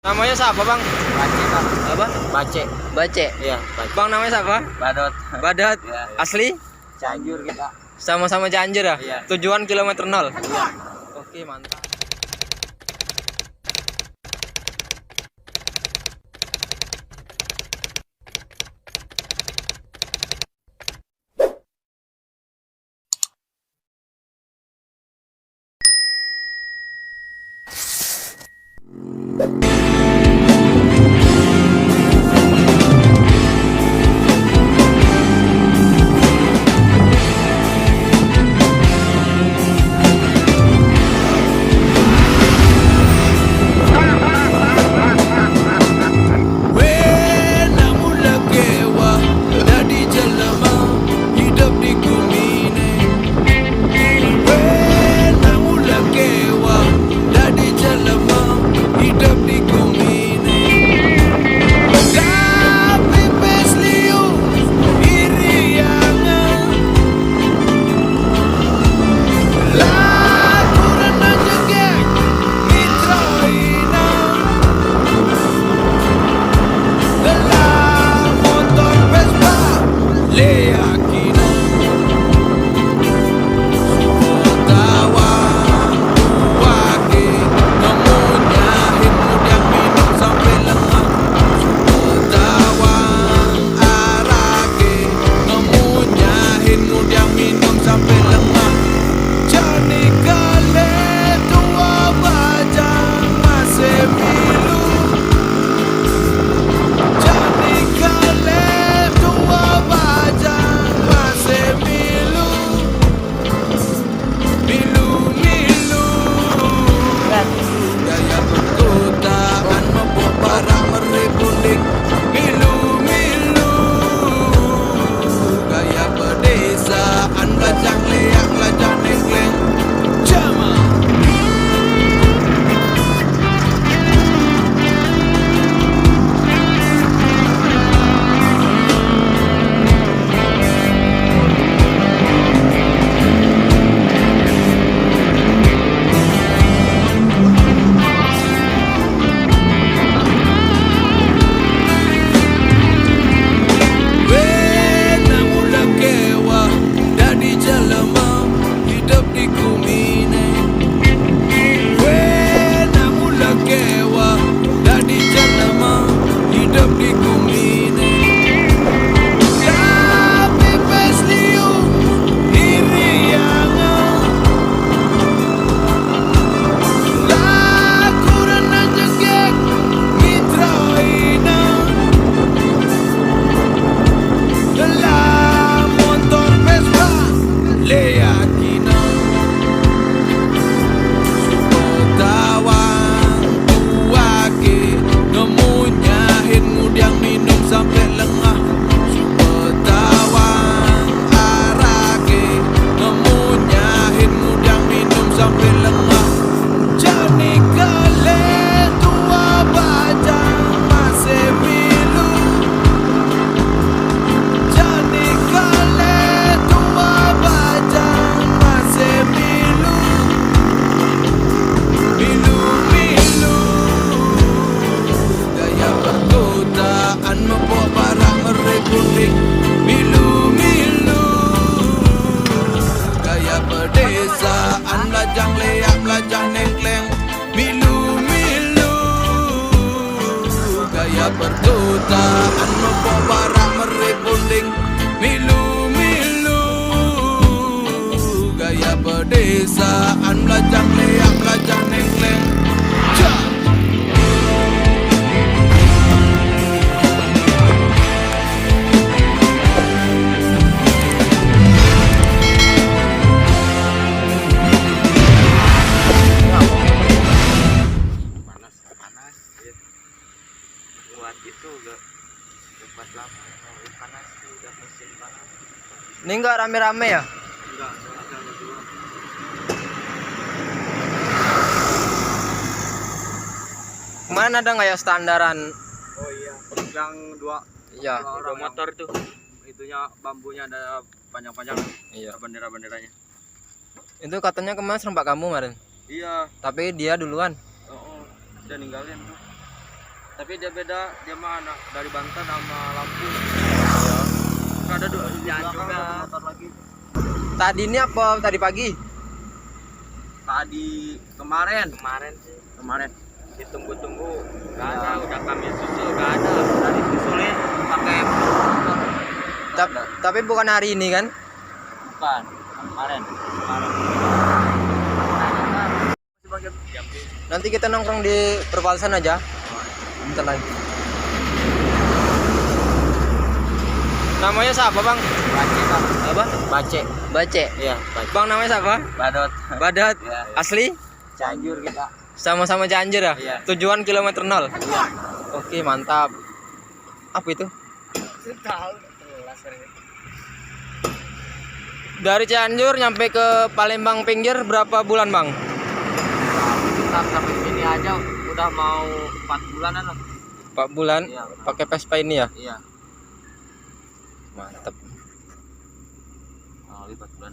Namanya siapa bang? Bace bang. Apa? Bace. Bace. Iya. Bace. Bang namanya siapa? Badot. Badat. Iya. Asli? Cianjur kita. Sama-sama Cianjur ya? Iya. Tujuan kilometer 0? Iya. Oke mantap. Pertutaan membawa barang meribunding. Milu-milu gaya pedesaan, melajang leak, melajang nengkleng. Panas ya. Buat itu udah cepat lama. Panas udah musim panas. Ini enggak rame-rame ya? Enggak, ada berdua. Kemarin ada nggak ya standaran? Oh iya, yang dua Iya. orang motor tuh. Itunya bambunya ada panjang-panjang. Iya. Ada bendera-benderanya. Itu katanya kemarin serempak kamu kemarin. Iya. Tapi dia duluan. Oh, udah ninggalin tuh. Tapi dia beda, dia mah anak dari Banten sama Lampung. Ada dua juga motor lagi. Tadi ini apa tadi pagi? Tadi kemarin sih. Ditunggu-tunggu nggak ada, udah kami susul nggak ada, udah disusulnya pakai motor. Tapi bukan hari ini kan? Bukan, kemarin. Nanti kita nongkrong di Perbalsan aja. Bentar lagi. Namanya siapa bang? Bace bang. Apa? Bace. Bace. Iya, Bace. Bang namanya siapa? Badot. Badat. Iya. Asli? Cianjur kita. Sama-sama Cianjur ya? Iya. Tujuan kilometer 0? Iya. Oke mantap. Apa itu? Dari Cianjur nyampe ke Palembang pinggir berapa bulan bang? Kita sampai sini aja udah mau 4 bulanan lah. 4 bulan? Iya. Pakai Vespa ini ya? Iya. Mantap. Oh, 4 bulan.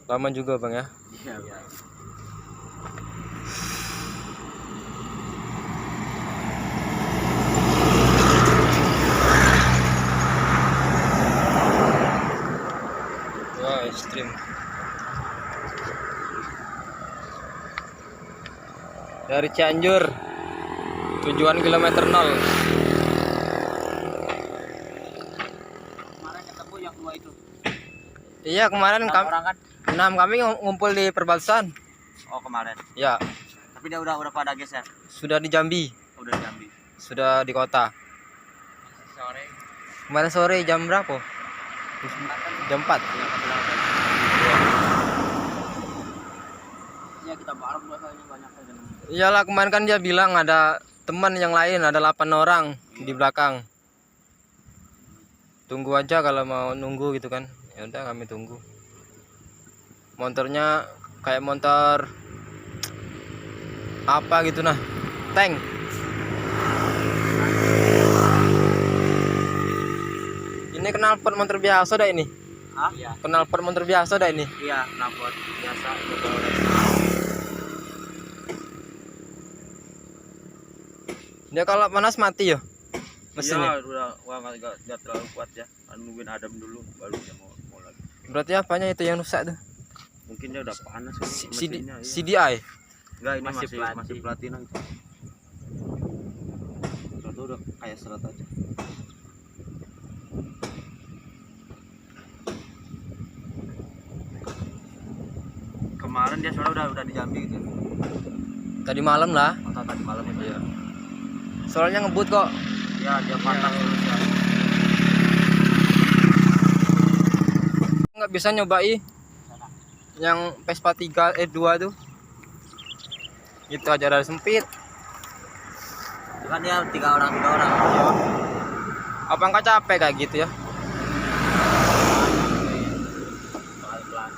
Lama juga bang ya? Iya. Wah ekstrim. Dari Cianjur tujuan kilometer 0. Kemarin ketemu yang 2 itu. Iya kemarin Orang kan? 6 kami ngumpul di Perbalsan. Oh, kemarin. Ya Tapi dia udah pada geser. sudah di Jambi, Udah diambil. sudah di kota. Sore. Kemarin sore jam berapa? Jam 4. Ya kita bareng biasanya banyak aja. Iyalah kemarin kan dia bilang ada teman yang lain, ada 8 orang di belakang. Tunggu aja kalau mau nunggu gitu kan. Ya udah kami tunggu. Motornya kayak motor apa gitu nah. Tank. Ini knalpot motor biasa dah ini. Hah? Iya. Knalpot motor biasa dah ini. Iya, knalpot biasa. Dia kalau panas mati ya mesinnya. Iya, udah nggak terlalu kuat ya. Nungguin adem dulu baru dia mau lagi. Berarti apanya itu yang rusak tuh? Mungkin dia udah panas kali mesinnya. Iya. CDI. Enggak, ini masih platina itu. Itu udah kayak serat aja. Kemarin dia soalnya udah di Jambi gitu. Tadi malam lah. Atau tadi malam itu ya. Soalnya ngebut kok. Ya, dia panas terus ya. Nggak bisa nyobai yang Vespa 2 tuh. Itu aja dari sempit. Kan dia 3 orang. Iya. Apa nggak capek kayak gitu ya? Pelan-pelan.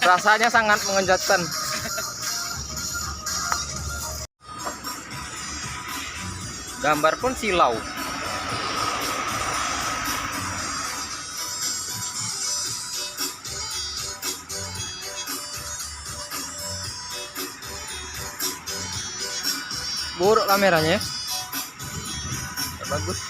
Rasanya sangat mengenjotkan. Gambar pun silau. Buruk kameranya. Bagus.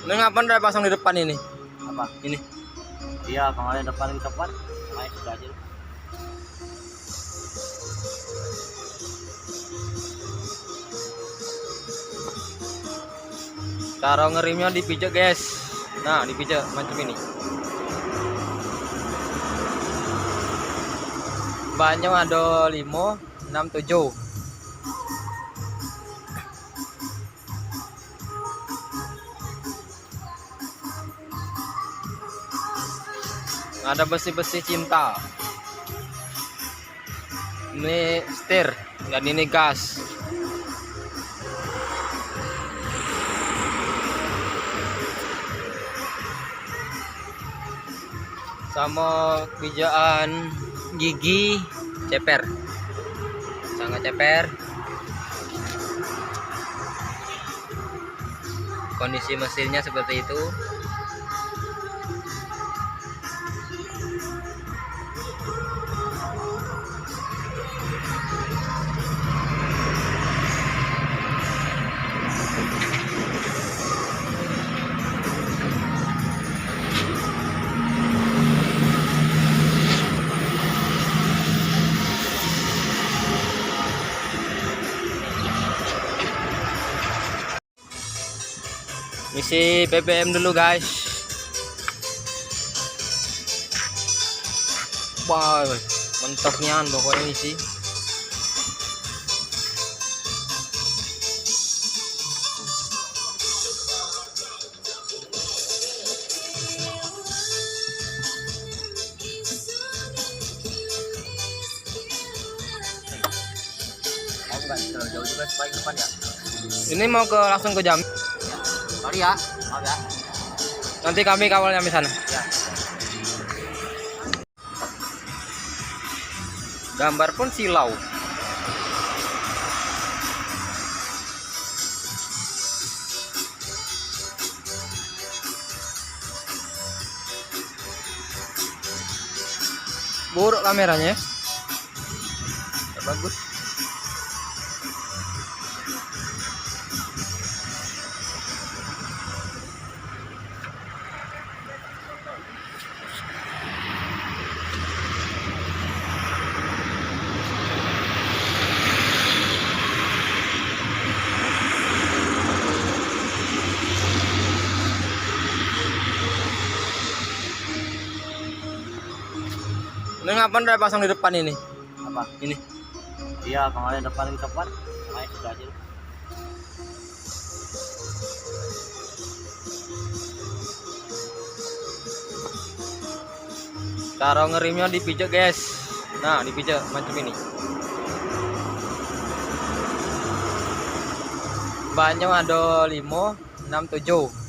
Ini ngapain udah pasang di depan ini? Apa? Ini. Iya, kemarin depan kita cepat. Main sudah aja. Cara ngerimnya dipijak guys. Nah, dipijak macam ini. Bannya ada 5, 6, 7. Ada besi-besi cinta. Ini setir dan ini gas. Sama pijakan gigi ceper. Sangat ceper. Kondisi mesinnya seperti itu. Isi BBM dulu guys. Wah, mentoknya pokoknya isi. Mau nggak terlalu jauh juga supaya ke depan ya? Ini mau ke langsung ke jam. Sorry ya, maaf ya. Nanti kami kawal nyampe sana. Ya. Gambar pun silau. Buruk kameranya. Bagus. Ini ngapain udah pasang di depan ini? Apa? Ini. Iya, kemarin depan kita cepat. Main sudah aja. Cara ngerimnya dipijak guys. Nah, dipijak macam ini. Bannya ada 5, 6, 7.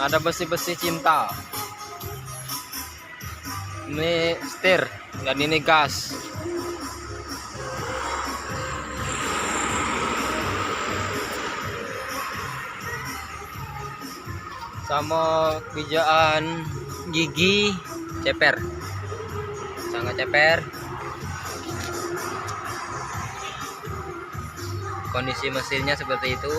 Ada besi-besi cinta. Ini setir dan ini gas. Sama pijakan gigi ceper. Sangat ceper. Kondisi mesinnya seperti itu.